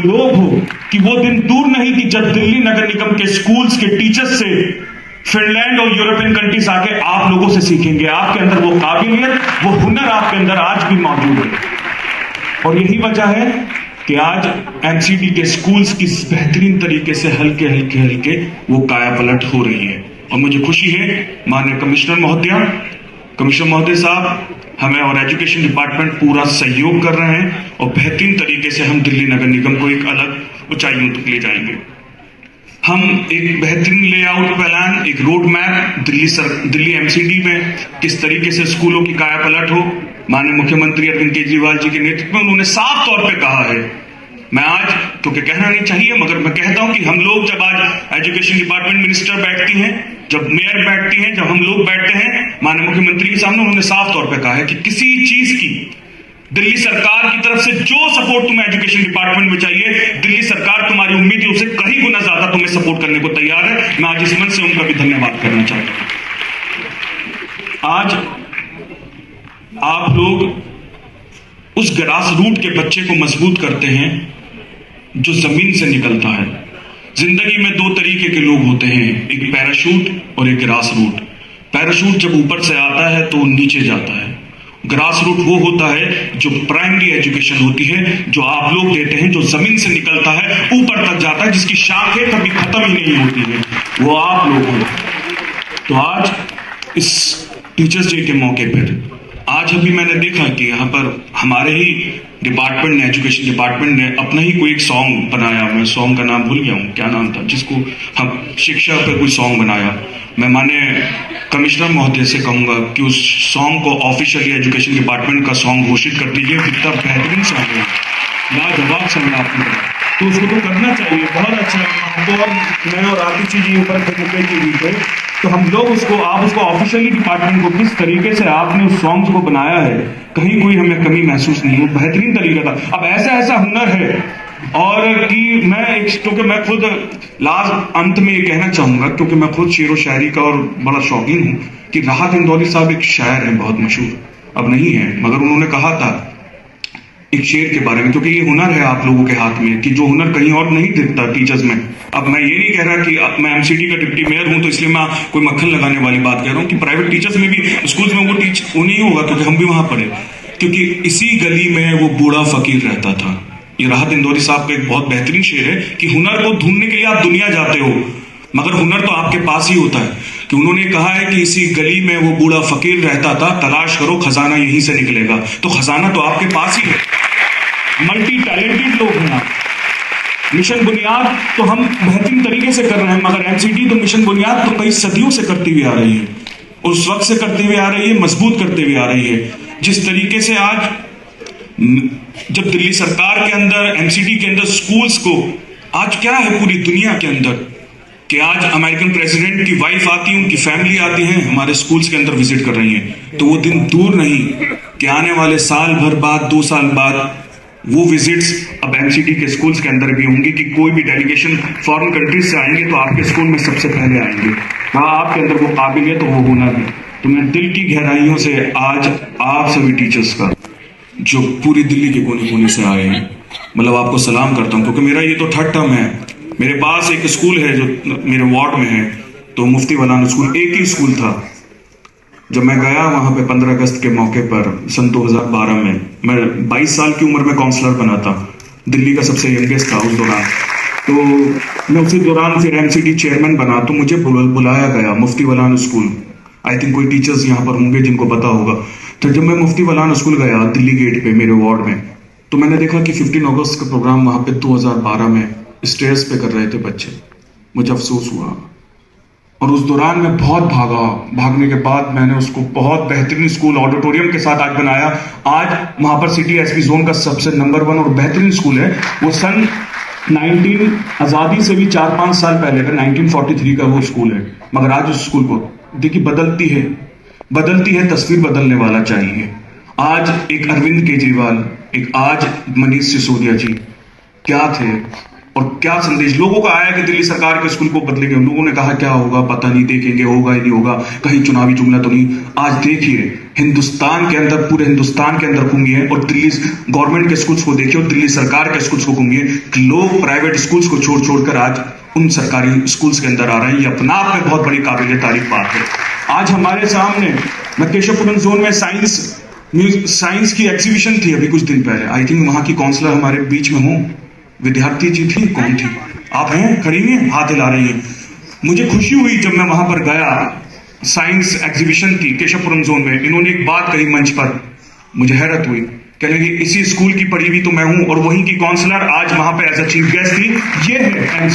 लोभ हो कि वो दिन दूर नहीं कि जब दिल्ली नगर निगम के स्कूल्स के टीचर्स से फिनलैंड और यूरोपियन कंट्रीज आके आप लोगों से सीखेंगे। आपके अंदर वो काबिलियत, वो हुनर आपके अंदर आज भी मौजूद है। और यही वजह है कि आज एमसीडी के स्कूल्स की बेहतरीन तरीके से हल्के हल्के हल्के वो कायापलट हो रही है। और मुझे खुशी है माननीय कमिश्नर महोदय साहब हमें और एजुकेशन डिपार्टमेंट पूरा सहयोग कर रहे हैं और बेहतरीन तरीके से हम दिल्ली नगर निगम को एक अलग ऊंचाइयों तक ले जाएंगे। हम एक बेहतरीन लेआउट प्लान, एक रोड मैप दिल्ली एमसीडी में किस तरीके से स्कूलों की कायापलट हो, माननीय मुख्यमंत्री अरविंद केजरीवाल जी के नेतृत्व में उन्होंने साफ तौर पे कहा है। मैं आज क्योंकि कहना नहीं चाहिए मगर मैं कहता हूं कि हम लोग जब आज एजुकेशन डिपार्टमेंट मिनिस्टर बैठती हैं, जब मेयर बैठती हैं, जब हम लोग बैठते हैं माननीय मुख्यमंत्री के सामने, उन्होंने साफ तौर पे कहा है कि किसी चीज की दिल्ली सरकार की तरफ से जो सपोर्ट तुम्हें एजुकेशन डिपार्टमेंट में चाहिए, दिल्ली सरकार तुम्हारी उम्मीदों से कहीं गुना ज्यादा तुम्हें सपोर्ट करने को तैयार है। मैं आज इस मंच से उनका भी धन्यवाद करना चाहता हूं। आज आप लोग उस ग्रास रूट के बच्चे को मजबूत करते हैं जो जमीन से निकलता है। जिंदगी में दो तरीके के लोग होते हैं, एक पैराशूट और एक ग्रास रूट। पैराशूट जब ऊपर से आता है तो नीचे जाता है। ग्रास रूट वो होता है जो प्राइमरी एजुकेशन होती है, जो आप लोग देते हैं, जो जमीन से निकलता है, ऊपर तक जाता है, जिसकी शाखें कभी खत्म ही नहीं होती है, वो आप लोग हो। तो आज इस टीचर्स डे के मौके पर आज अभी मैंने देखा कि यहाँ पर हमारे ही डिपार्टमेंट ने, एजुकेशन डिपार्टमेंट ने अपना ही कोई एक सॉन्ग बनाया। मैं सॉन्ग का नाम भूल गया हूँ, क्या नाम था, जिसको हम शिक्षा पर कोई सॉन्ग बनाया। मैं माननीय कमिश्नर महोदय से कहूंगा कि उस सॉन्ग को ऑफिशियली एजुकेशन डिपार्टमेंट का सॉन्ग घोषित कर दीजिए। कितना बेहतरीन सॉन्ग है, लाजवाब सॉन्ग आपने बनाया, तो उसको तो करना चाहिए। बहुत अच्छा हमको, और मैं और आदि चीज ऊपर की हुई है, तो हम लोग उसको, आप उसको ऑफिशियली डिपार्टमेंट को किस तरीके से आपने उस सॉन्ग को बनाया है, कहीं कोई हमें कमी महसूस नहीं हो, बेहतरीन तरीका था। अब ऐसा हुनर है और कि क्योंकि मैं खुद लास्ट अंत में ये कहना चाहूंगा, क्योंकि मैं खुद शेर व शायरी का और बड़ा शौकीन हूं, कि राहत इंदौरी साहब एक शायर हैं बहुत मशहूर, अब नहीं है, मगर उन्होंने कहा था एक शेर के बारे में, क्योंकि ये हुनर है आप लोगों के हाथ में कि जो हुनर कहीं और नहीं दिखता टीचर्स में। अब मैं ये नहीं कह रहा कि मैं एमसीडी का डिप्टी मेयर हूं तो इसलिए मैं कोई मक्खन लगाने वाली बात कह रहा हूं कि प्राइवेट टीचर्स में भी, स्कूल्स में वो नहीं होगा, क्योंकि हम भी वहां पढ़े, क्योंकि इसी गली में वो बूढ़ा फकीर रहता था। ये राहत इंदौरी साहब का एक बहुत बेहतरीन शेर है कि हुनर को ढूंढने के लिए आप दुनिया जाते हो, मगर हुनर तो आपके पास ही होता है। कि उन्होंने कहा है कि इसी गली में वो बूढ़ा फकीर रहता था, तलाश करो खजाना यहीं से निकलेगा। तो खजाना तो आपके पास ही है। मल्टी टैलेंटेड लोग हैं आप। मिशन बुनियाद तो हम बेहतरीन तरीके से कर रहे हैं, मगर एमसीडी तो मिशन बुनियाद तो कई सदियों से करती हुई आ रही है, उस वक्त से करती हुई आ रही है, मजबूत करते हुए आ रही है। जिस तरीके से आज जब दिल्ली सरकार के अंदर, एमसीडी के अंदर स्कूल्स को, आज क्या है पूरी दुनिया के अंदर कि आज अमेरिकन प्रेसिडेंट की वाइफ आती है, उनकी फैमिली आती है, हमारे स्कूल्स के अंदर विजिट कर रही हैं। तो वो दिन दूर नहीं कि आने वाले साल भर बाद, 2 साल बाद वो विजिट्स अब एमसीडी के स्कूल्स के अंदर भी होंगी कि कोई भी डेलीगेशन फॉरेन कंट्रीज से आएंगे तो आपके स्कूल में सबसे पहले आएंगे। हाँ, आपके अंदर वो काबिलियत तो वो हुनर है। तो मैं दिल की गहराइयों से आज आप सभी टीचर्स का, जो पूरी दिल्ली के कोने कोने से आए हैं, मतलब आपको सलाम करता हूँ, क्योंकि मेरा ये तो 3rd टर्म है। मेरे पास एक स्कूल है जो मेरे वार्ड में है, तो मुफ्ती वलान स्कूल एक ही स्कूल था। जब मैं गया वहां पे 15 अगस्त के मौके पर सन 2012 में, मैं 22 साल की उम्र में काउंसलर बना था, दिल्ली का सबसे यंगेस्ट था उस दौरान। तो मैं उसी दौरान फिर एमसीडी चेयरमैन बना, तो मुझे बुलाया गया मुफ्ती वलान स्कूल। आई थिंक कोई टीचर्स यहाँ पर होंगे जिनको पता होगा। तो जब मैं मुफ्ती वलान स्कूल गया दिल्ली गेट पे मेरे वार्ड में, तो मैंने देखा कि 15 अगस्त का प्रोग्राम वहां पे 2012 में स्टेयर्स पे कर रहे थे बच्चे। मुझे अफसोस हुआ और उस दौरान मैं बहुत भागने के बाद मैंने उसको बहुत बेहतरीन स्कूल ऑडिटोरियम के साथ आज बनाया। आज वहां पर सिटी एसपी जोन का सबसे नंबर 1 और बेहतरीन स्कूल है। वो सन 19 आजादी से भी 4-5 साल पहले का 1943 का वो स्कूल है, मगर आज उस स्कूल को देखिए बदलती है, तस्वीर बदलने वाला चाहिए। आज एक अरविंद केजरीवाल, एक आज मनीष सिसोदिया जी क्या थे और क्या संदेश लोगों का आया कि दिल्ली सरकार के स्कूल को बदलेंगे। लोगों ने कहा क्या होगा पता नहीं, देखेंगे होगा ही नहीं होगा, कहीं चुनावी जुमला तो नहीं। आज देखिए हिंदुस्तान के अंदर, पूरे हिंदुस्तान के अंदर घूमिए और दिल्ली गवर्नमेंट के स्कूल्स को देखिए और दिल्ली सरकार के स्कूल्स को घूमिए कि लोग प्राइवेट स्कूल्स को छोड़ छोड़कर आज उन सरकारी स्कूल्स के अंदर आ रहे हैं। ये अपना आप में बहुत बड़ी काबिल तारीफ बात है। आज हमारे सामने, मैं केशवपुरम जोन में साइंस की एग्जीबिशन थी अभी कुछ दिन पहले। आई थिंक वहां की काउंसलर हमारे बीच में हो, विद्यार्थी जी थी, कौन थी? आप हैं, खड़ी हैं, हाथ हिला रही हैं। मुझे खुशी हुई जब मैं वहां पर गया, साइंस एग्जीबिशन थी केशवपुरम जोन में। इन्होंने एक बात कही मंच पर, मुझे हैरत हुई। कहने लगी इसी स्कूल की पढ़ी हुई तो मैं हूं और वहीं की काउंसलर आज वहां पे एज अ चीफ गेस्ट थी। ये है